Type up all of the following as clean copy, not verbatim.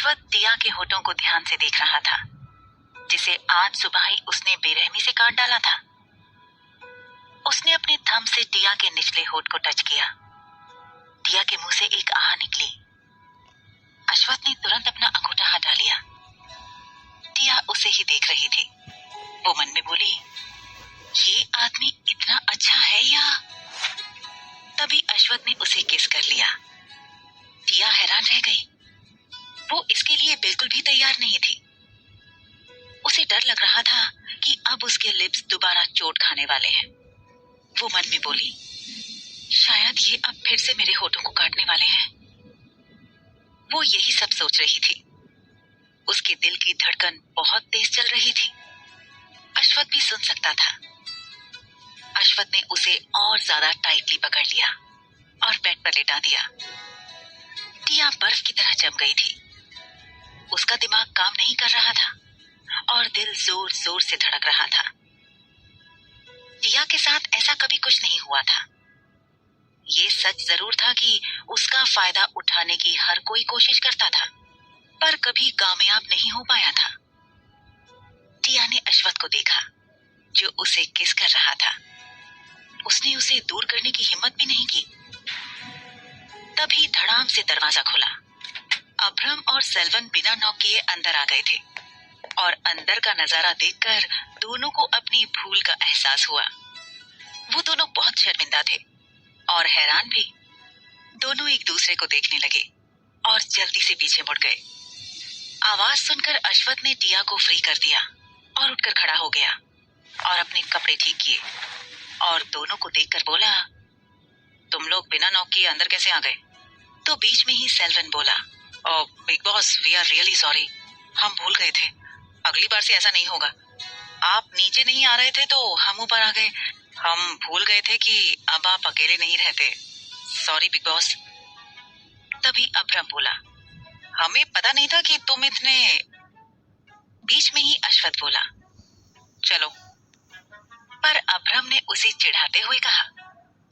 अश्वथ टिया के होठों को ध्यान से देख रहा था, जिसे आज सुबह ही उसने बेरहमी से काट डाला था। उसने अपने थंब से टिया के निचले होठ को टच किया। टिया के मुंह से एक आह निकली। अश्वथ ने तुरंत अपना अंगूठा हटा लिया। टिया उसे ही देख रही थी। वो मन में बोली, ये आदमी इतना अच्छा है या? तभी अश्वथ ने उसे किस कर लिया। टिया हैरान रह गई। वो इसके लिए बिल्कुल भी तैयार नहीं थी। उसे डर लग रहा था कि अब उसके लिप्स दोबारा चोट खाने वाले हैं। वो मन में बोली, शायद ये अब फिर से मेरे होठों को काटने वाले हैं। वो यही सब सोच रही थी। उसके दिल की धड़कन बहुत तेज चल रही थी। अश्वथ भी सुन सकता था। अश्वथ ने उसे और ज्यादा टाइटली पकड़ लिया और बेड पर लेटा दिया। टिया बर्फ की तरह जम गई थी। उसका दिमाग काम नहीं कर रहा था और दिल जोर जोर से धड़क रहा था। टिया के साथ ऐसा कभी कुछ नहीं हुआ था। ये सच जरूर था कि उसका फायदा उठाने की हर कोई कोशिश करता था, पर कभी कामयाब नहीं हो पाया था। टिया ने अश्वथ को देखा, जो उसे किस कर रहा था। उसने उसे दूर करने की हिम्मत भी नहीं की। तभी धड़ाम से दरवाजा खुला। अभ्रम और सेल्वन बिना नॉक किए अंदर आ गए थे और अंदर का नजारा देखकर दोनों को अपनी भूल का एहसास हुआ। वो दोनों बहुत शर्मिंदा थे और हैरान भी। दोनों एक दूसरे को देखने लगे और जल्दी से पीछे मुड़ गए। आवाज सुनकर अश्वथ ने टिया को फ्री कर दिया और उठकर खड़ा हो गया और अपने कपड़े ठीक किए और दोनों को देखकर बोला, तुम लोग बिना नॉक किए अंदर कैसे आ गए? तो बीच में ही सेल्वन बोला, Bigg Boss, we are really sorry, हम भूल गए थे। अगली बार से ऐसा नहीं होगा। आप नीचे नहीं आ रहे थे तो हम ऊपर आ गए। हम भूल गए थे कि अब आप अकेले नहीं रहते। Sorry big boss. तभी अभ्रम बोला, हमें पता नहीं था कि तुम इतने। बीच में ही अश्वथ बोला, चलो। पर अभ्रम ने उसे चिढ़ाते हुए कहा,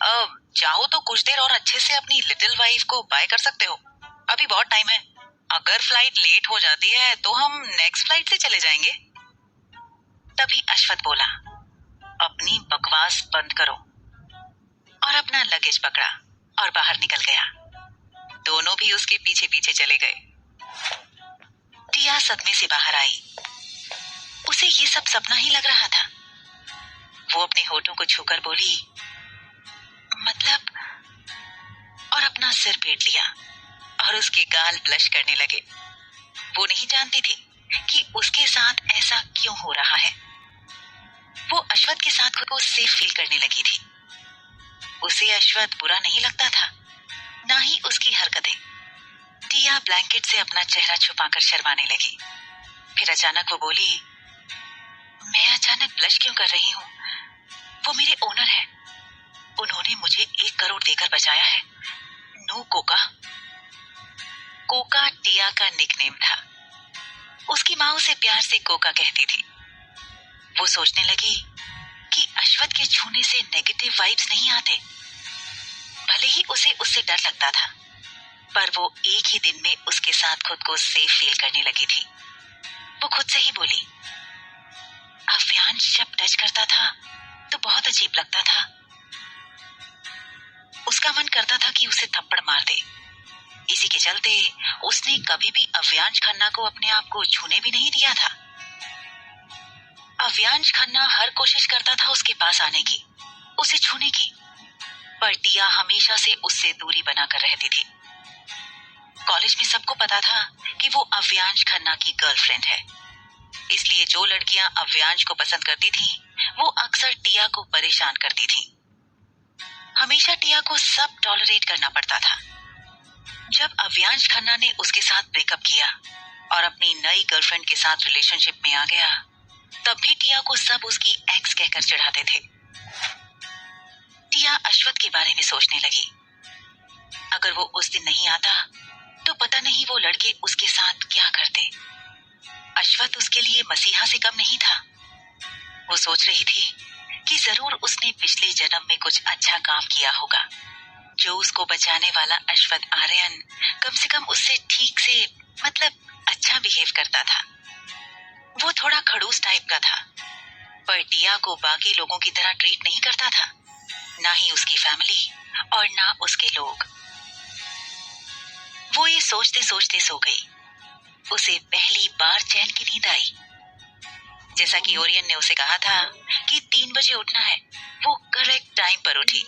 अब चाहो तो कुछ देर और अच्छे से अपनी लिटिल वाइफ को बाय कर सकते हो। अभी बहुत टाइम है। अगर फ्लाइट लेट हो जाती है तो हम नेक्स्ट फ्लाइट से चले जाएंगे। तभी अश्वथ बोला, अपनी बकवास बंद करो, और अपना लगेज पकड़ा और बाहर निकल गया। दोनों भी उसके पीछे पीछे चले गए। टिया सदमे से बाहर आई। उसे ये सब सपना ही लग रहा था। वो अपने होठों को छूकर बोली, मतलब, और अपना सिर पीट लिया और उसके गाल ब्लश करने लगे। वो नहीं जानती थी कि उसके साथ ऐसा क्यों हो रहा है। वो अश्वथ के साथ खुद को सेफ फील करने लगी थी। उसे अश्वथ बुरा नहीं लगता था, ना ही उसकी हरकतें। टिया ब्लैंकेट से अपना चेहरा छुपाकर शर्माने लगी। फिर अचानक वो बोली, मैं अचानक ब्लश क्यों कर रही हूँ? वो मेरे ओनर हैं। उन्होंने मुझे 1 करोड़ देकर बचाया है। No Coca. कोका टिया का निकनेम था। उसकी माँ उसे प्यार से कोका कहती थी। वो सोचने लगी कि अश्वथ के छूने से नेगेटिव वाइब्स नहीं आते। भले ही उसे उससे डर लगता था, पर वो एक ही दिन में उसके साथ खुद को सेफ फील करने लगी थी। वो खुद से ही बोली, अव्यांश जब टच करता था तो बहुत अजीब लगता था। उसका मन करता था कि उसे थप्पड़ मार दे। इसी के चलते उसने कभी भी अव्यांश खन्ना को अपने आप को छूने भी नहीं दिया था। अव्यांश खन्ना हर कोशिश करता था उसके पास आने की, उसे छूने की, पर टिया हमेशा से उससे दूरी बनाकर रहती थी। कॉलेज में सबको पता था कि वो अव्यांश खन्ना की गर्लफ्रेंड है। इसलिए जो लड़कियां अव्यांश को पसंद करती थीं, वो अक्सर टिया को परेशान करती थीं। हमेशा टिया को सब टॉलरेट करना पड़ता था। जब अव्यांश खन्ना ने उसके साथ ब्रेकअप किया और अपनी नई गर्लफ्रेंड के साथ रिलेशनशिप में आ गया, तब भी टिया को सब उसकी एक्स कहकर चिढ़ाते थे। टिया अश्वथ के बारे में सोचने लगी। अगर वो उस दिन नहीं आता तो पता नहीं वो लड़के उसके साथ क्या करते। अश्वथ उसके लिए मसीहा से कम नहीं था। वो सोच रही थी कि जरूर उसने पिछले जन्म में कुछ अच्छा काम किया होगा, जो उसको बचाने वाला अश्वथ आर्यन कम से कम उससे ठीक से, मतलब अच्छा बिहेव करता था। वो थोड़ा खड़ूस टाइप का था, पर टिया को बाकी लोगों की तरह ट्रीट नहीं करता था, ना ही उसकी फैमिली और ना उसके लोग। वो ये सोचते सोचते सो गई। उसे पहली बार चैन की नींद आई। जैसा कि ओरियन ने उसे कहा था कि 3 बजे उठना है, वो करेक्ट टाइम पर उठी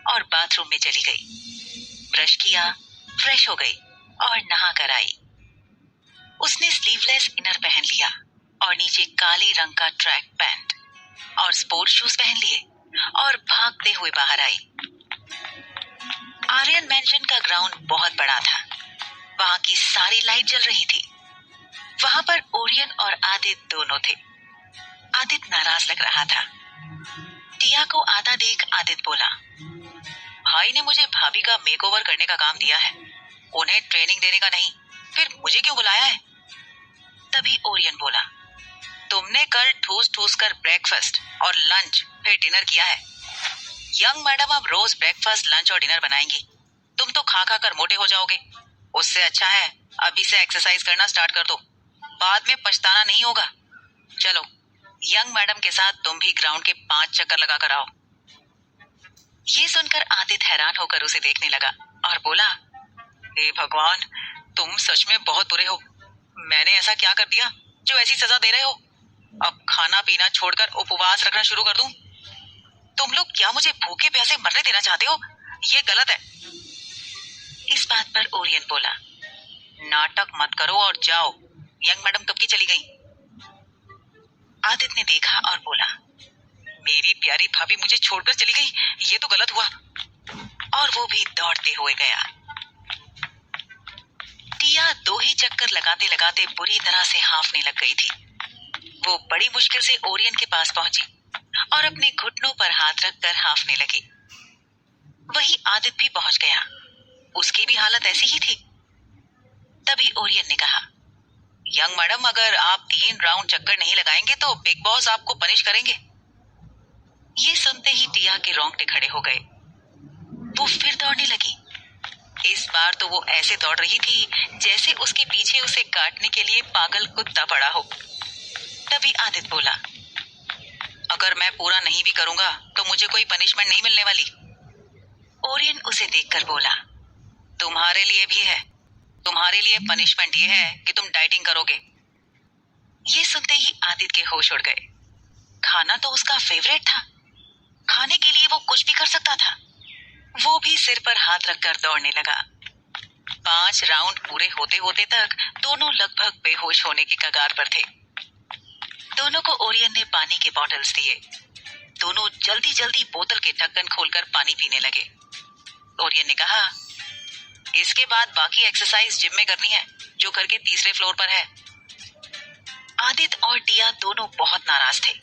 और बाथरूम में चली गई। ब्रश किया, फ्रेश हो गई और नहा कर आई। उसने स्लीवलेस इनर पहन लिया और नीचे काले रंग का ट्रैक पैंट और स्पोर्ट्स शूज पहन लिए और भागते हुए बाहर आई। आर्यन मैंशन का ग्राउंड बहुत बड़ा था। वहां की सारी लाइट जल रही थी। वहां पर ओरियन और आदित्य दोनों थे। आदित्य नाराज लग रहा था। टिया को आता देख आदित्य बोला, भाई ने मुझे भाभी का मेकओवर करने का काम दिया है, उन्हें ट्रेनिंग देने का नहीं, फिर मुझे क्यों बुलाया है? तभी ओरियन बोला, तुमने कल ठूस ठूस कर ब्रेकफास्ट और लंच फिर डिनर किया है। यंग मैडम अब रोज ब्रेकफास्ट, लंच और डिनर बनाएंगी। तुम तो खा खा कर मोटे हो जाओगे। उससे अच्छा है अभी से एक्सरसाइज करना स्टार्ट कर दो, बाद में पछताना नहीं होगा। चलो, यंग मैडम के साथ तुम भी ग्राउंड के 5 चक्कर लगा कर आओ। ये सुनकर आदित्य हैरान होकर उसे देखने लगा और बोला, हे भगवान, तुम सच में बहुत बुरे हो। मैंने ऐसा क्या कर दिया जो ऐसी सजा दे रहे हो? अब खाना पीना छोड़कर उपवास रखना शुरू कर दूं? तुम लोग क्या मुझे भूखे प्यासे मरने देना चाहते हो? ये गलत है। इस बात पर ओरियन बोला, नाटक मत करो और जाओ। यंग मैडम कब की चली गई? आदित्य ने देखा और बोला, मेरी प्यारी भाभी मुझे छोड़कर चली गई, ये तो गलत हुआ। और वो भी दौड़ते हुए गया। टिया 2 ही चक्कर लगाते लगाते बुरी तरह से हांफने लग गई थी। वो बड़ी मुश्किल से ओरियन के पास पहुंची और अपने घुटनों पर हाथ रखकर हांफने लगी। वहीं आदित्य भी पहुंच गया। उसकी भी हालत ऐसी ही थी। तभी ओरियन ने कहा, यंग मैडम, अगर आप 3 राउंड चक्कर नहीं लगाएंगे तो बिग बॉस आपको पनिश करेंगे। ये सुनते ही टिया के रोंगटे खड़े हो गए। वो फिर दौड़ने लगी। इस बार तो वो ऐसे दौड़ रही थी जैसे उसके पीछे उसे काटने के लिए पागल कुत्ता पड़ा हो। तभी आदित्य बोला, अगर मैं पूरा नहीं भी करूंगा तो मुझे कोई पनिशमेंट नहीं मिलने वाली। ओरियन उसे देखकर बोला, तुम्हारे लिए भी है। तुम्हारे लिए पनिशमेंट ये है कि तुम डाइटिंग करोगे। ये सुनते ही आदित्य के होश उड़ गए। खाना तो उसका फेवरेट था। खाने के लिए वो कुछ भी कर सकता था। वो भी सिर पर हाथ रखकर दौड़ने लगा। 5 राउंड पूरे होते होते तक दोनों लगभग बेहोश होने के कगार पर थे। दोनों को ओरियन ने पानी के बॉटल्स दिए। दोनों जल्दी जल्दी बोतल के ढक्कन खोलकर पानी पीने लगे। ओरियन ने कहा, इसके बाद बाकी एक्सरसाइज जिम में करनी है, जो घर के 3रे फ्लोर पर है। आदित्य और टिया दोनों बहुत नाराज थे।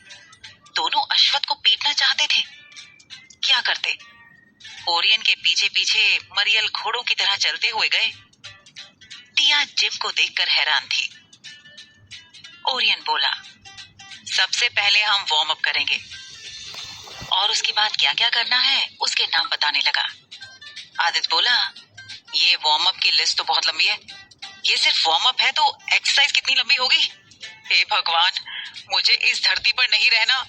दोनों अश्वथ को पीटना चाहते थे। क्या करते? ओरियन के पीछे पीछे मरियल घोड़ों की तरह चलते हुए गए। टिया जिम को देखकर हैरान थी। ओरियन बोला, सबसे पहले हम वार्म अप करेंगे और उसके बाद क्या क्या करना है उसके नाम बताने लगा। आदित्य बोला, ये वार्म अप की लिस्ट तो बहुत लंबी है। ये सिर्फ वार्म अप है तो एक्सरसाइज कितनी लंबी होगी? हे भगवान, मुझे इस धरती पर नहीं रहना।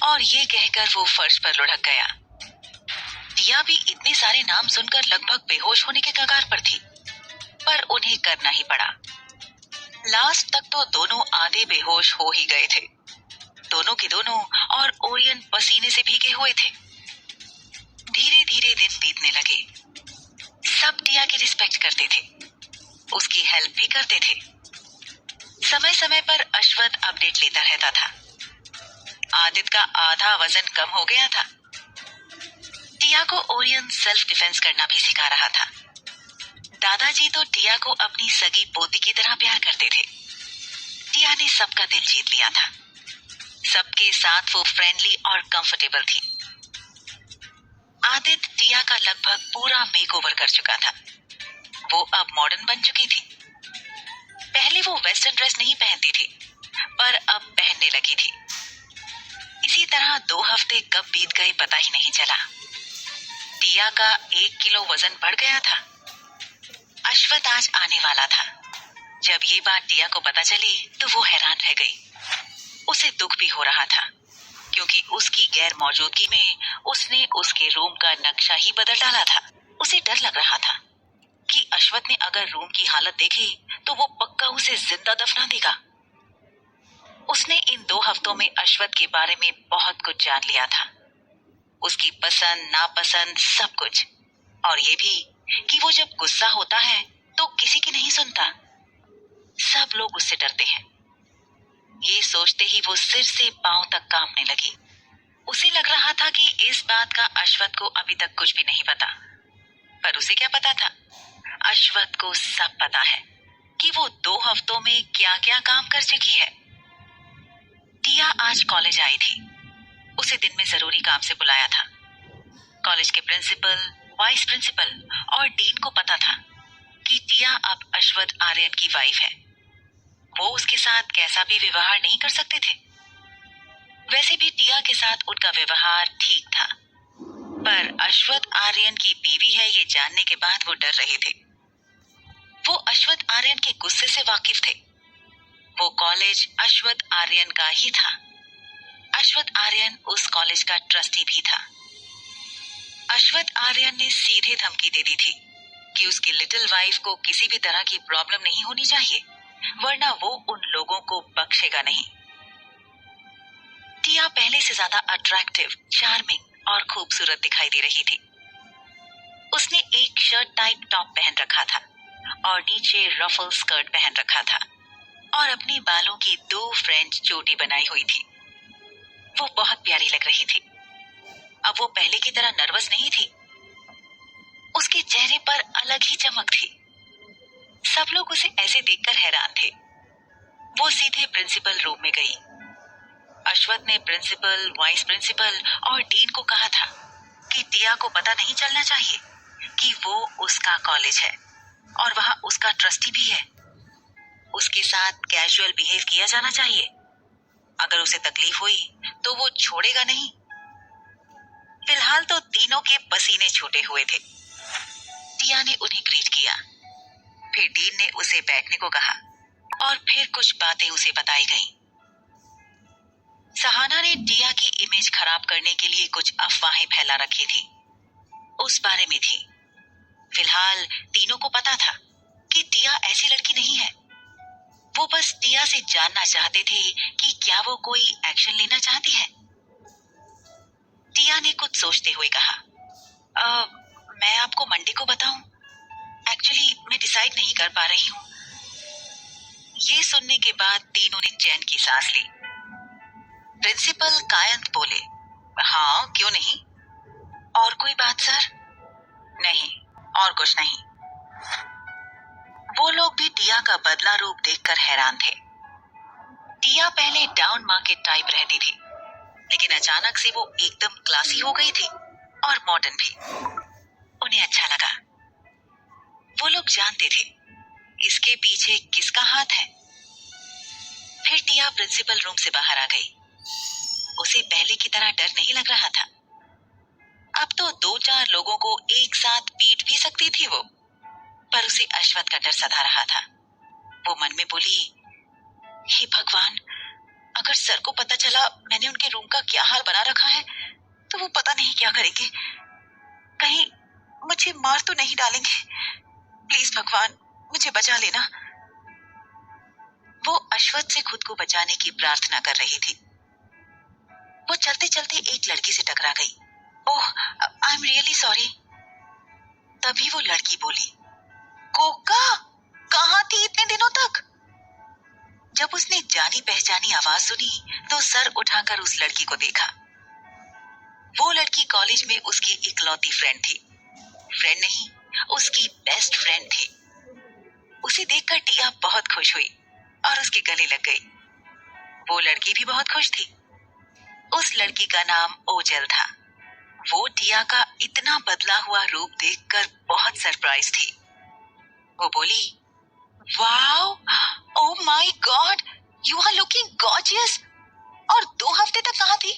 और ये कहकर वो फर्श पर लुढ़क गया। टिया भी इतने सारे नाम सुनकर लगभग बेहोश होने के कगार पर थी, पर उन्हें करना ही पड़ा। लास्ट तक तो दोनों आधे बेहोश हो ही गए थे। दोनों के दोनों और ओरियन पसीने से भीगे हुए थे। धीरे धीरे दिन बीतने लगे। सब टिया की रिस्पेक्ट करते थे, उसकी हेल्प भी करते थे। समय समय पर अश्वथ अपडेट लेता रहता था। आदित्य का आधा वजन कम हो गया था। टिया को ओरियन सेल्फ डिफेंस करना भी सिखा रहा था। दादाजी तो टिया को अपनी सगी पोती की तरह प्यार करते थे। टिया ने सबका दिल जीत लिया था। सबके साथ वो फ्रेंडली और कंफर्टेबल थी। आदित्य टिया का लगभग पूरा मेकओवर कर चुका था। वो अब मॉडर्न बन चुकी थी। पहले वो वेस्टर्न ड्रेस नहीं पहनती थी, पर अब पहनने लगी थी। इसी तरह 2 हफ्ते कब बीत गए पता ही नहीं चला। टिया का 1 किलो वजन बढ़ गया था। अश्वथ आज आने वाला था। जब ये बात टिया को पता चली तो वो हैरान रह गई। उसे दुख भी हो रहा था क्योंकि उसकी गैर मौजूदगी में उसने उसके रूम का नक्शा ही बदल डाला था। उसे डर लग रहा था कि अश्वथ ने अगर रूम की हालत देखी तो वो पक्का उसे जिंदा दफना देगा। उसने इन 2 हफ्तों में अश्वथ के बारे में बहुत कुछ जान लिया था, उसकी पसंद नापसंद सब कुछ, और ये भी कि वो जब गुस्सा होता है तो किसी की नहीं सुनता। सब लोग उससे डरते हैं। ये सोचते ही वो सिर से पांव तक कांपने लगी। उसे लग रहा था कि इस बात का अश्वथ को अभी तक कुछ भी नहीं पता, पर उसे क्या पता था? अश्वथ को सब पता है कि वो 2 हफ्तों में क्या क्या काम कर चुकी है। टिया आज कॉलेज आई थी। उसे दिन में जरूरी काम से बुलाया था। कॉलेज के प्रिंसिपल, वाइस प्रिंसिपल और डीन को पता था कि टिया अब अश्वथ आर्यन की वाइफ है। वो उसके साथ कैसा भी व्यवहार नहीं कर सकते थे। वैसे भी टिया के साथ उनका व्यवहार ठीक था, पर अश्वथ आर्यन की बीवी है ये जानने के बाद वो डर रहे थे। वो अश्वथ आर्यन के गुस्से से वाकिफ थे। वो कॉलेज अश्वथ आर्यन का ही था। अश्वथ आर्यन उस कॉलेज का ट्रस्टी भी था। अश्वथ आर्यन ने सीधे धमकी दे दी थी कि उसकी लिटिल वाइफ को किसी भी तरह की प्रॉब्लम नहीं होनी चाहिए, वरना वो उन लोगों को बख्शेगा नहीं। टिया पहले से ज्यादा अट्रैक्टिव, चार्मिंग और खूबसूरत दिखाई दे रही थी। उसने एक शर्ट टाइप टॉप पहन रखा था और नीचे रफल स्कर्ट पहन रखा था और अपने बालों की 2 फ्रेंच चोटी बनाई हुई थी। वो बहुत प्यारी लग रही थी। अब वो पहले की तरह नर्वस नहीं थी। उसके चेहरे पर अलग ही चमक थी। सब लोग उसे ऐसे देखकर हैरान थे। वो सीधे प्रिंसिपल रूम में गई। अश्वथ ने प्रिंसिपल, वाइस प्रिंसिपल और डीन को कहा था कि टिया को पता नहीं चलना चाहिए कि वो उसका कॉलेज है और वहां उसका ट्रस्टी भी है। उसके साथ कैजुअल बिहेव किया जाना चाहिए। अगर उसे तकलीफ हुई तो वो छोड़ेगा नहीं। फिलहाल तो तीनों के पसीने छूटे हुए थे। टिया ने उन्हें ग्रीट किया। फिर डीन ने उसे बैठने को कहा और फिर कुछ बातें उसे बताई गईं। सहाना ने टिया की इमेज खराब करने के लिए कुछ अफवाहें फैला रखी थी। उस बारे में थी। फिलहाल तीनों को पता था कि टिया ऐसी लड़की नहीं है। वो बस टिया से जानना चाहते थे कि क्या वो कोई एक्शन लेना चाहती है। टिया ने कुछ सोचते हुए कहा, मैं आपको मंडे को बताऊं? एक्चुअली मैं डिसाइड नहीं कर पा रही हूँ। ये सुनने के बाद तीनों ने चैन की सांस ली। प्रिंसिपल कायंत बोले, हाँ क्यों नहीं? और कोई बात सर? नहीं, और कुछ नहीं। वो लोग भी टिया का बदला रूप देखकर हैरान थे। टिया पहले डाउन मार्केट टाइप रहती थी, लेकिन अचानक से वो एकदम क्लासी हो गई थी और मॉडर्न भी। उन्हें अच्छा लगा। वो लोग जानते थे इसके पीछे किसका हाथ है। फिर टिया प्रिंसिपल रूम से बाहर आ गई। उसे पहले की तरह डर नहीं लग रहा था। अब तो 2-4 लोगों को एक साथ पीट भी सकती थी वो, पर उसे अश्वथ का डर सता रहा था। वो मन में बोली, हे भगवान, अगर सर को पता चला मैंने उनके रूम का क्या हाल बना रखा है तो वो पता नहीं क्या करेंगे। कहीं मुझे मार तो नहीं डालेंगे। प्लीज भगवान, मुझे बचा लेना। वो अश्वथ से खुद को बचाने की प्रार्थना कर रही थी। वो चलते चलते एक लड़की से टकरा गई। ओह, आई एम रियली सॉरी। तभी वो लड़की बोली, कोका, कहाँ थी इतने दिनों तक? जब उसने जानी पहचानी आवाज सुनी तो सर उठाकर उस लड़की को देखा। वो लड़की कॉलेज में उसकी इकलौती फ्रेंड थी। फ्रेंड नहीं, उसकी बेस्ट फ्रेंड थी। उसे देखकर टिया बहुत खुश हुई और उसके गले लग गई। वो लड़की भी बहुत खुश थी। उस लड़की का नाम ओजल था। वो टिया का इतना बदला हुआ रूप देखकर बहुत सरप्राइज थी। वो बोली, wow, oh my god, you are looking gorgeous. और 2 हफ्ते तक कहाँ थी?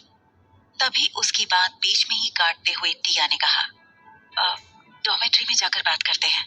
तभी उसकी बात बीच में ही काटते हुए टिया ने कहा, डॉर्मेट्री में जाकर बात करते हैं।